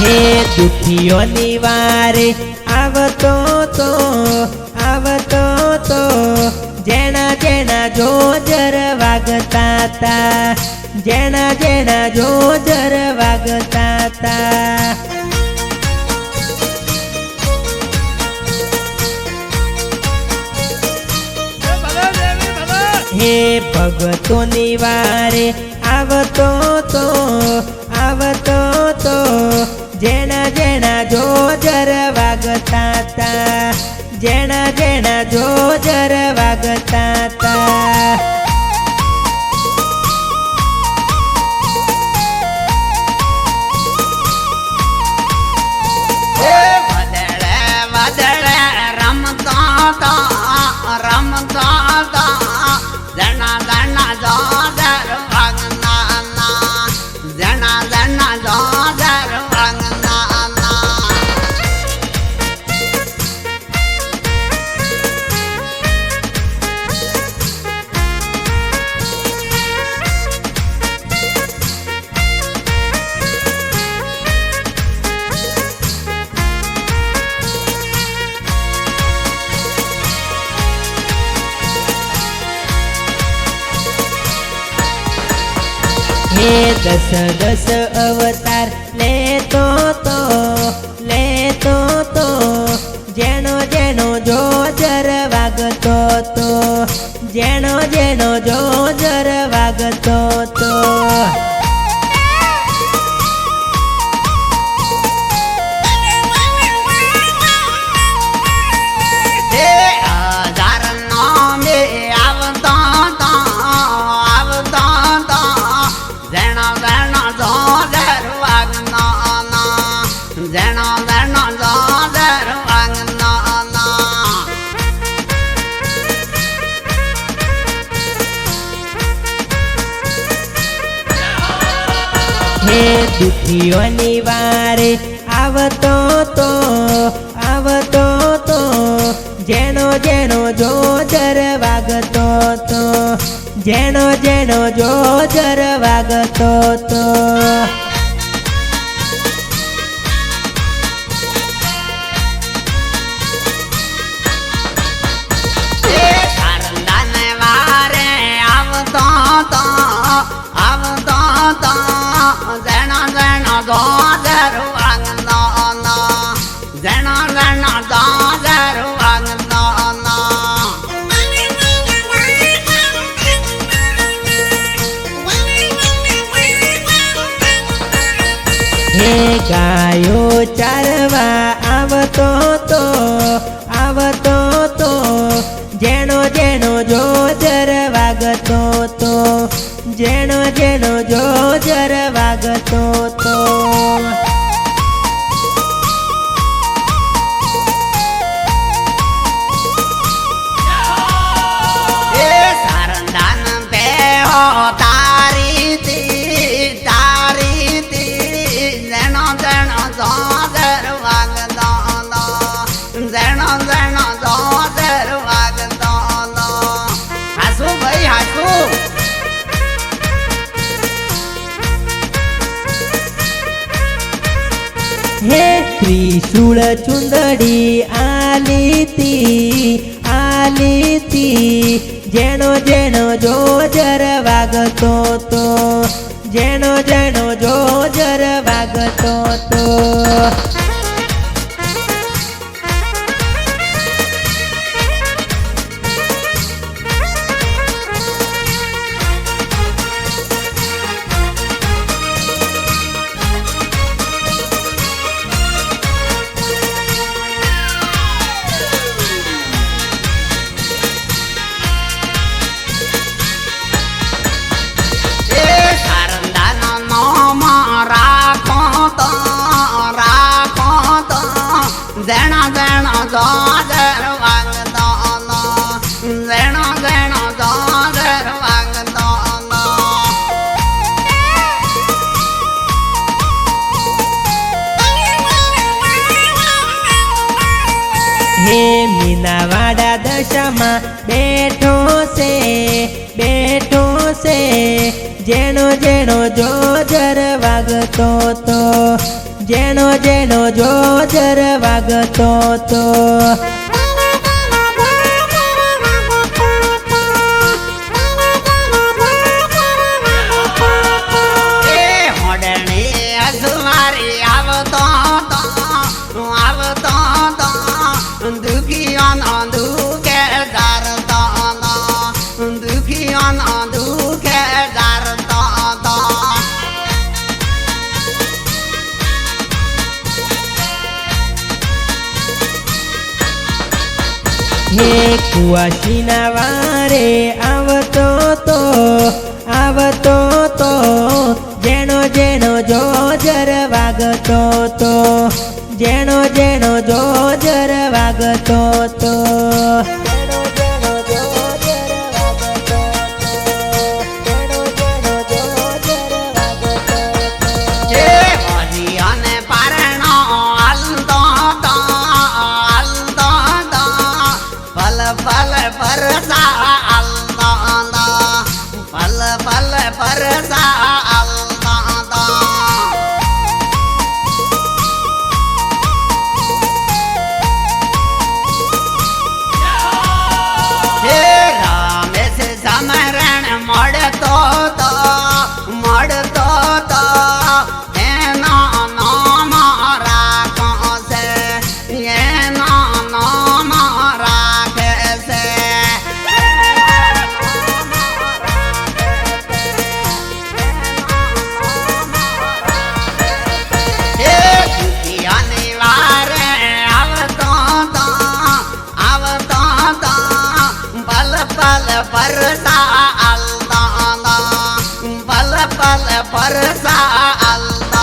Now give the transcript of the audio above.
હે દુખીઓની વારે આવતો તો જેણા જેણા જોજર વાગતા તા જેણા જેણા જોજર વાગતા તા હે ભગતોની વારે આવતો તો જેણા જેણા જોજર વાગતા તા જેણા જેણા જોજર વાગતા તા જણા જણા જોજર વાગના જણા જણા જોજર વાગના હે દસ દસ અવતાર લેતો તો જેનો જેનો જોજર વાગતો તો જેનો જેનો જોજર વાગતો તો જણા જણા જોજર વાગના હે દુખીઓની વારે આવતો તો જેનો જેનો જોજર વાગતો તો જેનો જેનો જોજર વાગતો તો જણા જણા જોજર વાગના જણા જણા જોજર વાગના હે ગાયો ચારવા આવતો તો જેનો જેનો જોજર વાગતો તો જેનો જેનો જોજર વાગતો તો સારંદાન બે હો તારી જણો જણો જોજર વાગતો જણો જણો જોજર વાગતો હાસુ ભાઈ હાસુ હે ત્રિશૂળ ચુંદડી આલીતી જેનો જેનો જોજર વાગતો તો જેનો જેનો જોજર વાગતો તો જણા જણા જોજર વાગતો જણા જણા જોજર વાગતો હે મીનાવાડા દશામાં બેઠો છે જેનો જેનો જોજર વાગતો તો જેણો જેણો જોજર વાગતો તો દુખિયાનો દુખે ડરતો દુખિયાનો દુખે ડરતો હે કુવાસીના વારે આવતો તો જેણો જેણો જોજર વાગતો તો જેણો જેણો જોજર વાગતો તો પરસા અલ્લાહ